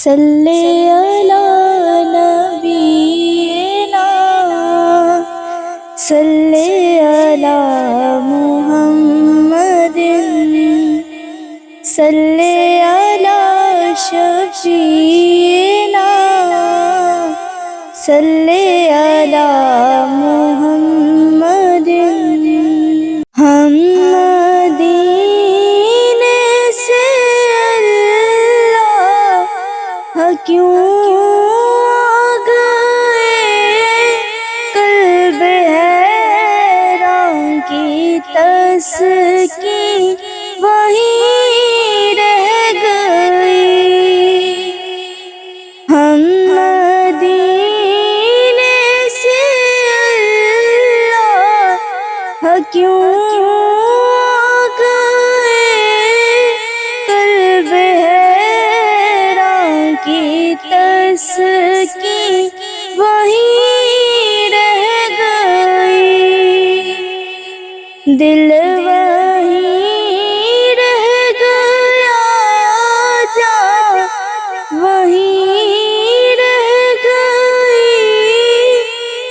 صلی علی نبینا صلی علی محمد صلی علی شفیعنا صلی علی محمد ہم مدینے سے اللہ کیوں آ گئے قلب حیران کی تسکین وہیں رہ گئی ہم مدینے سے اللہ کیوں آ گئے قلب حیران کی تسکین وہیں رہ گئی دل وہیں رہ گیا جا وہیں رہ گئی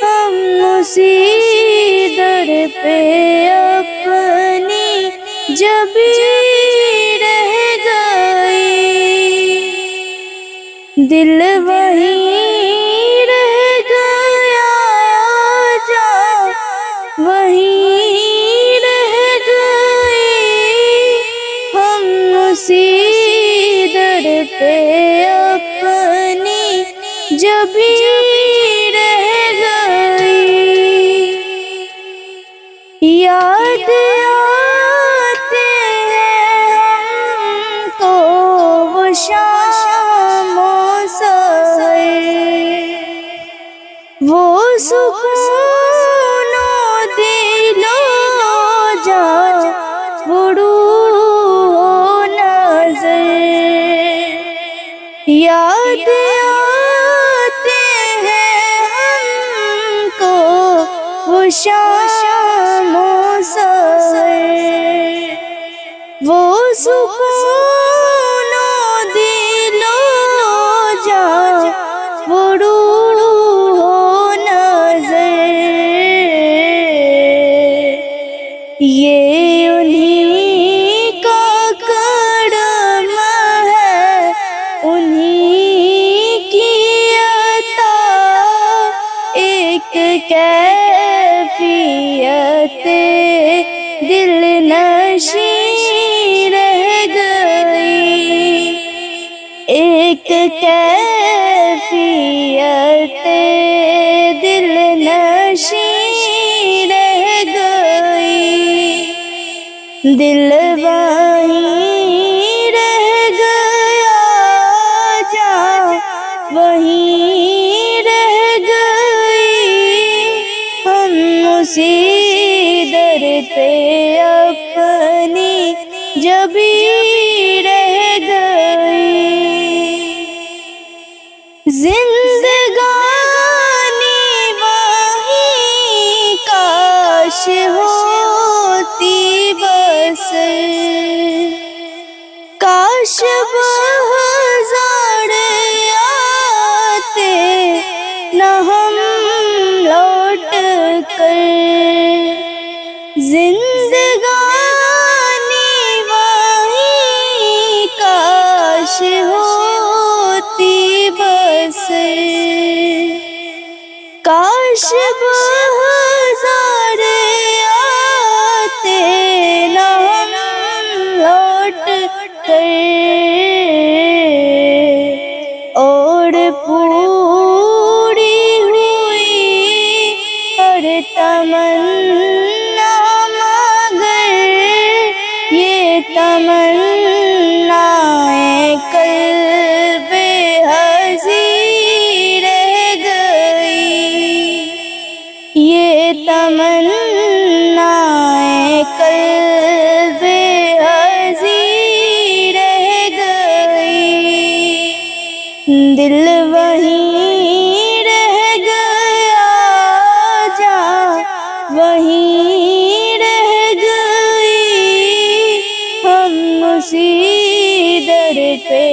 ہم اسی در پہ اپنی جب رہ گئی دل وہیں رہ گیا جا وہیں رہ گئی ہم اسی در پہ اپنی جب رہ گئی یاد آتے ہیں ہم کو وہ شام و سحر وہ سکون و دل و جان وہ روح و نظر یاد آتے ہیں ہم کو وہ شام و سحر وہ سکون و دل و جان وہ روح و نظر یہ انہیں کا کرم ہے انہیں کی عطا ایک کیفیت دل نشیں رہ گئی ایک کیفیت دل نشیں رہ گئی دل وہیں رہ گیا جا وہیں رہ گئی ہم اسی در پہ اپنی جب رہ گئی زندگانی وہیں کاش ہوتی بس کاش بہزار آتے نہ ہم لوٹ کر زندگانی وہیں کاش ہوتی بس کاش بہزار آتے نہ ہم لوٹ کر اور پوری ہوئی اور تمنا مگر یہ تمنائیں قلب حزین رہ گئی یہ تمنائیں قلب حزین رہ گئی دل وہیں رہ گیا جا وہیں رہ گئی ہم اسی در پہ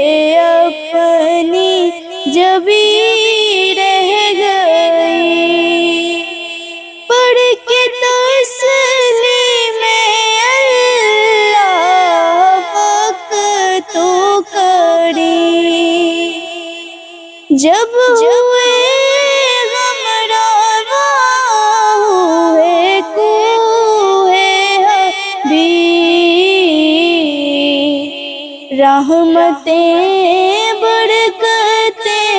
اپنی جبھی رہ گئی، پڑھ کے تسلیم اللہ وقت تو کڑی، جب ہوئے غم روا ہوئے کوہ حبیب، رحمتیں برکتیں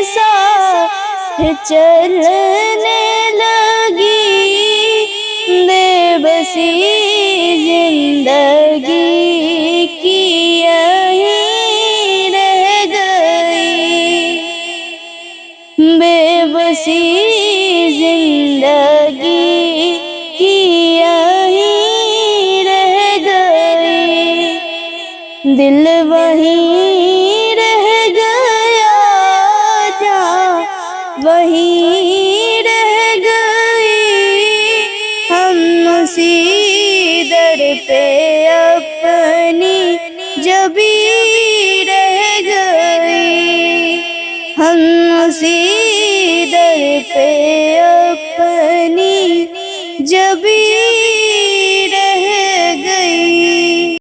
ساتھ چلنے لگی، بے بسی زندگی کی یہیں رہ گئی، بے بسی زندگی کی یہیں رہ گئی، دل وہیں رہ گیا، جان وہیں رہ گئی، ہم اسی در پہ اپنی جبھی رہ گئی، ہم اسی در پہ